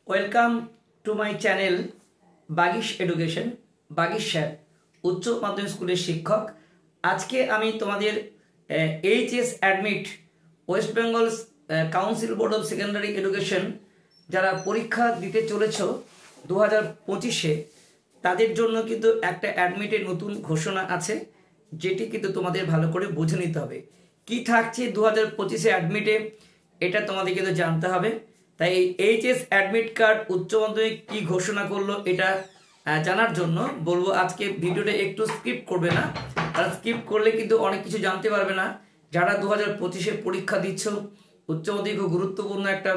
Welcome to my channel Bagish education. Bagish sir উচ্চ মাধ্যমিক স্কুলের শিক্ষক। আজকে আমি তোমাদের HS admit West Bengal council board of secondary education যারা পরীক্ষা দিতে চলেছ 2025-এ, তাদের জন্য কিন্তু একটা অ্যাডমিটের নতুন ঘোষণা আছে, যেটি কিন্তু তোমাদের ভালো করে বুঝে নিতে হবে। কি থাকছে 2025-এ অ্যাডমিটে, এটা তোমাদের কিন্তু জানতে হবে। তাই এই এইচএস অ্যাডমিট কার্ড উচ্চ মাধ্যমিক কী ঘোষণা করলো এটা জানার জন্য বলবো আজকে ভিডিওটা একটু স্কিপ করবে না, আর স্কিপ করলে কিন্তু অনেক কিছু জানতে পারবে না। যারা 2025-এ পরীক্ষা দিচ্ছ, উচ্চ মাধ্যমিক খুব গুরুত্বপূর্ণ একটা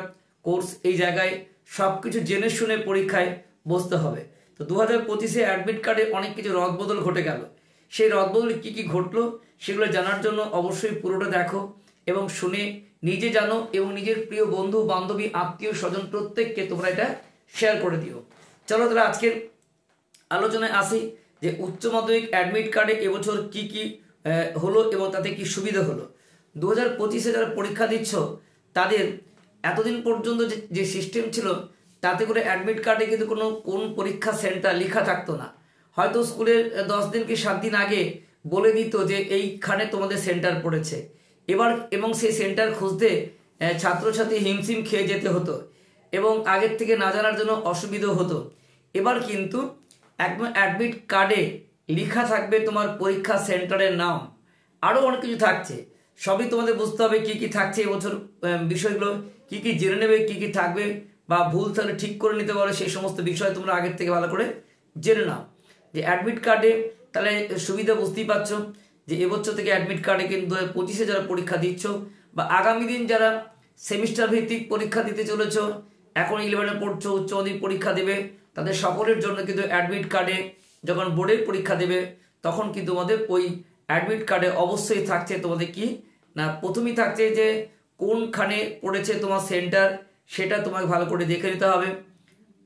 কোর্স, এই জায়গায় সব কিছু জেনে শুনে পরীক্ষায় বসতে হবে। তো 2025-এ অ্যাডমিট কার্ডে অনেক কিছু রদবদল ঘটে গেল। সেই রদবদল কী কী ঘটলো সেগুলো জানার জন্য অবশ্যই পুরোটা দেখো এবং শুনে নিজে জানো এবং নিজের প্রিয় বন্ধু বান্ধবী আত্মীয় স্বজন প্রত্যেককে তোমরা এটা শেয়ার করে দিও। চলো তাহলে আজকের আলোচনায় আসি যে উচ্চ মাধ্যমিক অ্যাডমিট কার্ডে এবছর কি কি হলো এবং তাতে কি সুবিধা হলো। 2025-এ যারা পরীক্ষা দিচ্ছ তাদের এতদিন পর্যন্ত যে সিস্টেম ছিল তাতে করে অ্যাডমিট কার্ডে কিন্তু কোন পরীক্ষা সেন্টার লেখা থাকতো না। হয়তো স্কুলের 10 দিন কি 7 দিন আগে বলে দিত যে এইখানে তোমাদের সেন্টার পড়েছে। এবার এবং সেই সেন্টার খুঁজতে ছাত্রছাত্রী হিমশিম খেয়ে যেতে হতো এবং আগের থেকে না জানার জন্য অসুবিধা হতো। এবার কিন্তু একদম অ্যাডমিট কার্ডে লেখা থাকবে তোমার পরীক্ষা সেন্টারের নাম, আরও অনেক কিছু থাকছে। সবই তোমাদের বুঝতে হবে কি কি থাকছে এবছর, বিষয়গুলো কি কি জেনে নেবে, কি কি থাকবে বা ভুল থাকলে ঠিক করে নিতে পারো, সেই সমস্ত বিষয় তোমরা আগের থেকে ভালো করে জেনে নাও। যে অ্যাডমিট কার্ডে তাহলে সুবিধা বুঝতেই পারছো যে এবছর থেকে অ্যাডমিট কার্ডে কিন্তু 2025-এ যারা পরীক্ষা দিচ্ছ বা আগামী দিন যারা সেমিস্টার ভিত্তিক পরীক্ষা দিতে চলেছ, এখন 11-এ পড়ছো, উচ্চ মাধ্যমিক পরীক্ষা দেবে, তাদের সকলের জন্য কিন্তু অ্যাডমিট কার্ডে যখন বোর্ডের পরীক্ষা দেবে তখন কিন্তু তোমাদের ওই অ্যাডমিট কার্ডে অবশ্যই থাকছে তোমাদের কি না, প্রথমেই থাকছে যে কোনখানে পড়েছে তোমার সেন্টার, সেটা তোমাকে ভালো করে দেখে নিতে হবে।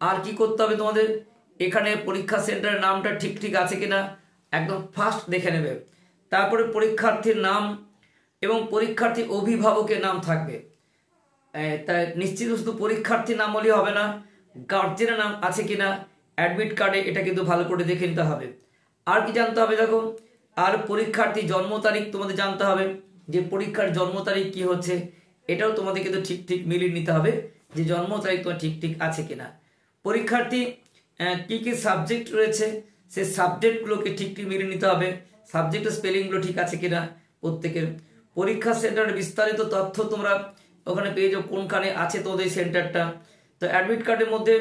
আর কি করতে হবে তোমাদের, এখানে পরীক্ষা সেন্টারের নামটা ঠিক ঠিক আছে কিনা একদম ফার্স্ট দেখে নেবে। তারপরে পরীক্ষার্থীর নাম এবং পরীক্ষার্থী অভিভাবকের নাম থাকবে। তাই নিশ্চিত শুধু পরীক্ষার্থীর নাম হলেই হবে না, গার্জেনের নাম আছে কিনা অ্যাডমিট কার্ডে এটা কিন্তু ভালো করে দেখে নিতে হবে। আর কি জানতে হবে দেখো, আর পরীক্ষার্থী জন্ম তারিখ তোমাদের জানতে হবে, যে পরীক্ষার জন্ম তারিখ কি হচ্ছে এটাও তোমাদের কিন্তু ঠিক ঠিক মিলিয়ে নিতে হবে যে জন্ম তারিখ তোমার ঠিক ঠিক আছে কিনা। পরীক্ষার্থী কি কি সাবজেক্ট রয়েছে সেই সাবজেক্টগুলোকে ঠিক ঠিক মিলিয়ে নিতে হবে, সাবজেক্টের স্পেলিংগুলো ঠিক আছে কিনা প্রত্যেকের। পরীক্ষা সেন্টারের বিস্তারিত তথ্য তোমরা ওখানে পেয়ে যাও, কোনখানে আছে তোমাদের সেন্টারটা। তো অ্যাডমিট কার্ডের মধ্যে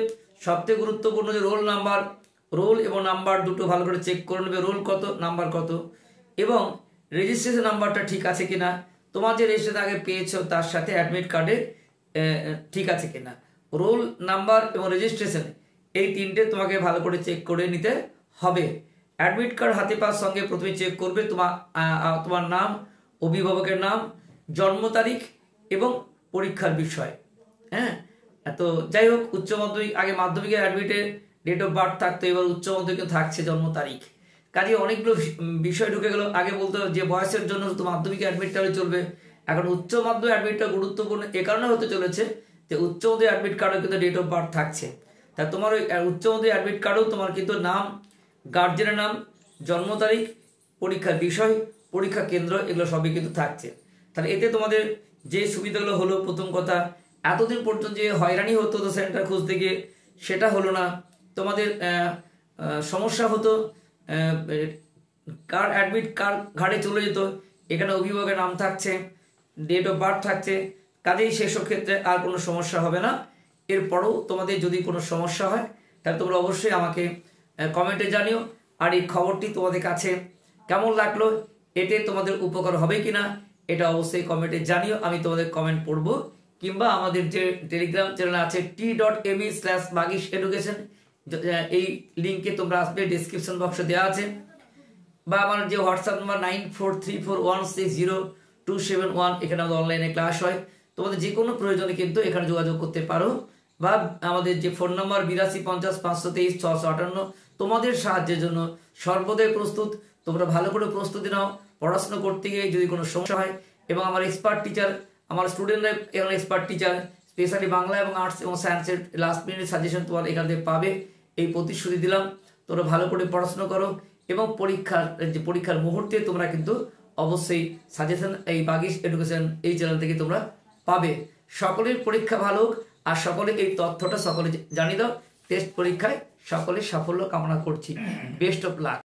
সবথেকে গুরুত্বপূর্ণ যে রোল নাম্বার, রোল এবং নাম্বার দুটো ভালো করে চেক করে নেবে, রোল কত নাম্বার কত, এবং রেজিস্ট্রেশন নাম্বারটা ঠিক আছে কিনা, তোমার যে রেজিস্ট্রেশন আগে পেয়েছো তার সাথে অ্যাডমিট কার্ডে ঠিক আছে কিনা। রোল নাম্বার এবং রেজিস্ট্রেশন এই তিনটে তোমাকে ভালো করে চেক করে নিতে হবে। অ্যাডমিট কার্ড হাতে পাওয়ার সঙ্গে প্রথমে চেক করবে তোমার নাম, অভিভাবকের নাম, জন্ম তারিখ এবং পরীক্ষার বিষয়। হ্যাঁ, তো যাই হোক, উচ্চ মাধ্যমিক আগে মাধ্যমিকের অ্যাডমিটের ডেট অফ বার্থ থাকতো, এবার উচ্চ মাধ্যমিকে থাকছে জন্ম তারিখ। কাজে অনেকগুলো বিষয় ঢুকে গেল। আগে বলতে যে বয়সের জন্য শুধু মাধ্যমিক অ্যাডমিটটা হলে চলবে, এখন উচ্চ মাধ্যমিক অ্যাডমিটটা গুরুত্বপূর্ণ এ কারণে হতে চলেছে যে উচ্চ মাধ্যমিক অ্যাডমিট কার্ডেও কিন্তু ডেট অফ বার্থ থাকছে। তা তোমার ওই উচ্চ মাধ্যমিক অ্যাডমিট কার্ডেও তোমার কিন্তু নাম, গার্জেনের নাম, জন্ম তারিখ, পরীক্ষার বিষয়, পরীক্ষা কেন্দ্র, এগুলো সবই কিন্তু থাকছে। তাহলে এতে তোমাদের যে সুবিধাগুলো হলো, প্রথম কথা এতদিন পর্যন্ত যে হয়রানি হতো তো সেন্টার খুঁজতে গিয়ে, সেটা হলো না। তোমাদের সমস্যা হতো, কার অ্যাডমিট কার ঘাড়ে চলে যেত, এখানে অভিভাবকের নাম থাকছে, ডেট অফ বার্থ থাকছে, কাজেই সেসব ক্ষেত্রে আর কোনো সমস্যা হবে না। এরপরও তোমাদের যদি কোনো সমস্যা হয় তাহলে তোমরা অবশ্যই আমাকে কমেন্টে জানিও। আর এই খবরটি তোমাদের কাছে কেমন লাগলো, এতে তোমাদের উপকার হবে কিনা এটা অবশ্যই কমেন্টে জানিও, আমি তোমাদের কমেন্ট পড়ব। কিংবা আমাদের যে টেলিগ্রাম চ্যানেল আছে t.me/bagish education, এই লিঙ্কে তোমরা আসবে, ডিসক্রিপশন বক্সে দেওয়া আছে, বা আমার যে হোয়াটসঅ্যাপ নাম্বার 9434160271, এখানে আমাদের অনলাইনে ক্লাস হয়। তোমাদের যে কোনো প্রয়োজনে কিন্তু এখানে যোগাযোগ করতে পারো, বা আমাদের যে ফোন নাম্বার 8250532658, তোমাদের সাহায্যের জন্য সর্বদাই প্রস্তুত। তোমরা ভালো করে প্রস্তুতি নাও পড়াশোনা করতে গিয়ে যদি কোনো সমস্যা হয়, এবং আমার এক্সপার্ট টিচার, আমার স্টুডেন্টরা এখানে এক্সপার্ট টিচার স্পেশালি বাংলা এবং আর্টস এবং সায়েন্সের লাস্ট মিনিট সাজেশন তোমার এখান থেকে পাবে, এই প্রতিশ্রুতি দিলাম। তোমরা ভালো করে পড়াশোনা করো এবং পরীক্ষার মুহূর্তে তোমরা কিন্তু অবশ্যই সাজেশন এই বাগিশ এডুকেশন এই চ্যানেল থেকে তোমরা পাবে। সকলের পরীক্ষা ভালো হোক, আর সকলে এই তথ্যটা সকলে জানিয়ে দাও। টেস্ট পরীক্ষায় সকলের সাফল্য কামনা করছি। Best of luck.